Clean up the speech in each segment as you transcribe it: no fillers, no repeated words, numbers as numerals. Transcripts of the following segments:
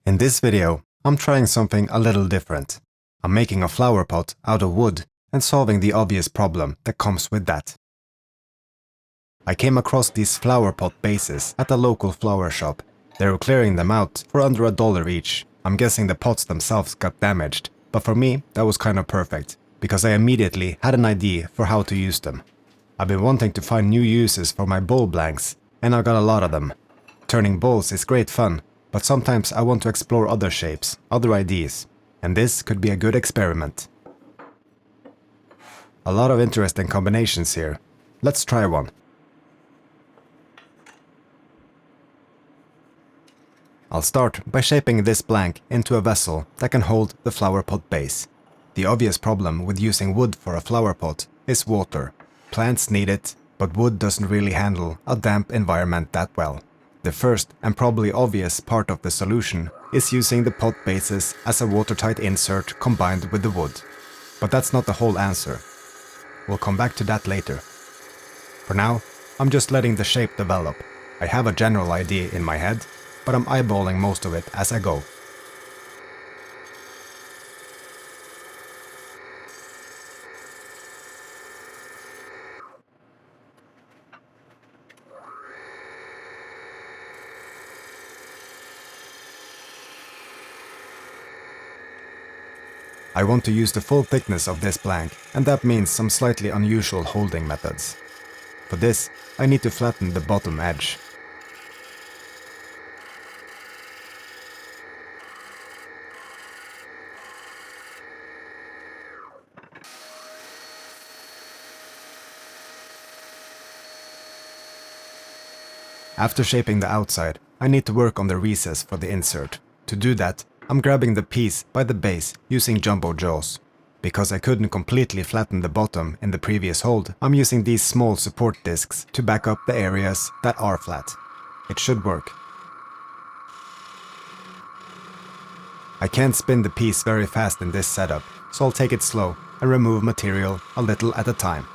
In this video, I'm trying something a little different. I'm making a flower pot out of wood and solving the obvious problem that comes with that. I came across these flower pot bases at a local flower shop. They were clearing them out for under $1 each. I'm guessing the pots themselves got damaged, but for me that was kind of perfect, because I immediately had an idea for how to use them. I've been wanting to find new uses for my bowl blanks, and I got a lot of them. Turning bowls is great fun, but sometimes I want to explore other shapes, other ideas, and this could be a good experiment. A lot of interesting combinations here. Let's try one. I'll start by shaping this blank into a vessel that can hold the flower pot base. The obvious problem with using wood for a flower pot is water. Plants need it, but wood doesn't really handle a damp environment that well. The first and probably obvious part of the solution is using the pot bases as a watertight insert combined with the wood. But that's not the whole answer. We'll come back to that later. For now, I'm just letting the shape develop. I have a general idea in my head, but I'm eyeballing most of it as I go. I want to use the full thickness of this blank, and that means some slightly unusual holding methods. For this, I need to flatten the bottom edge. After shaping the outside, I need to work on the recess for the insert. To do that, I'm grabbing the piece by the base using jumbo jaws. Because I couldn't completely flatten the bottom in the previous hold, I'm using these small support discs to back up the areas that are flat. It should work. I can't spin the piece very fast in this setup, so I'll take it slow and remove material a little at a time.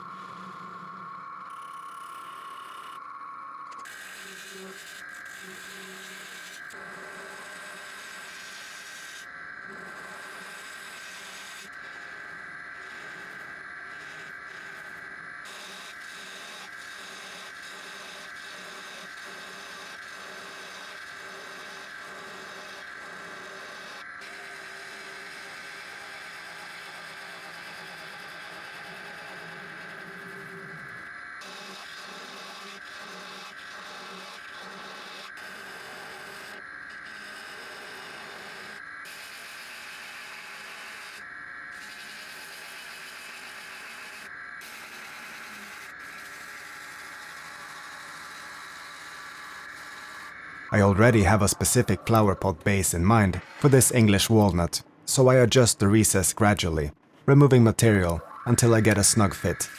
I already have a specific flower pot base in mind for this English walnut, so I adjust the recess gradually, removing material until I get a snug fit.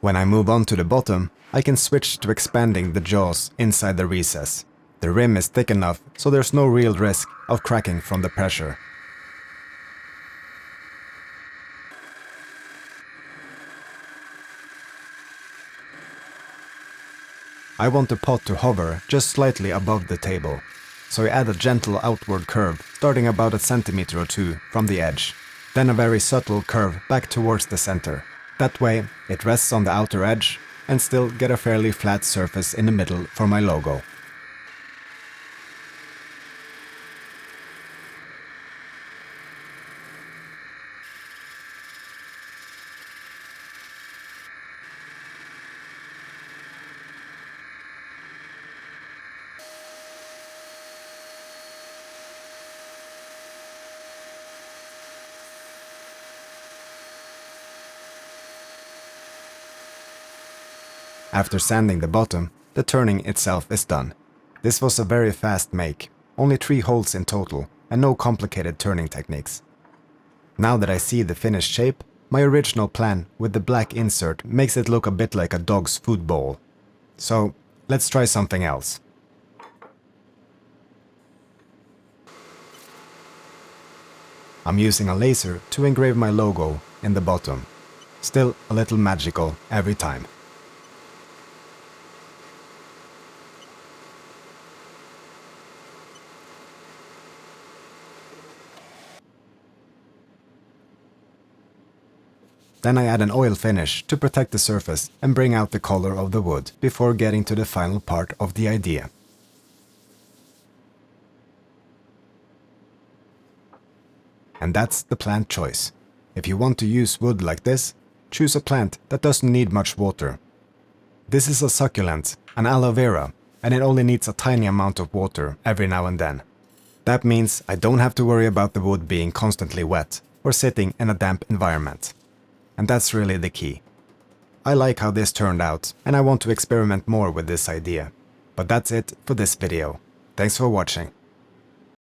When I move on to the bottom, I can switch to expanding the jaws inside the recess. The rim is thick enough so there's no real risk of cracking from the pressure. I want the pot to hover just slightly above the table, so I add a gentle outward curve starting about 1 centimeter or 2 from the edge, then a very subtle curve back towards the center. That way, it rests on the outer edge and still get a fairly flat surface in the middle for my logo. After sanding the bottom, the turning itself is done. This was a very fast make, only 3 holes in total, and no complicated turning techniques. Now that I see the finished shape, my original plan with the black insert makes it look a bit like a dog's food bowl. So let's try something else. I'm using a laser to engrave my logo in the bottom. Still a little magical every time. Then I add an oil finish to protect the surface and bring out the color of the wood before getting to the final part of the idea. And that's the plant choice. If you want to use wood like this, choose a plant that doesn't need much water. This is a succulent, an aloe vera, and it only needs a tiny amount of water every now and then. That means I don't have to worry about the wood being constantly wet or sitting in a damp environment. And that's really the key. I like how this turned out, and I want to experiment more with this idea. But that's it for this video. Thanks for watching.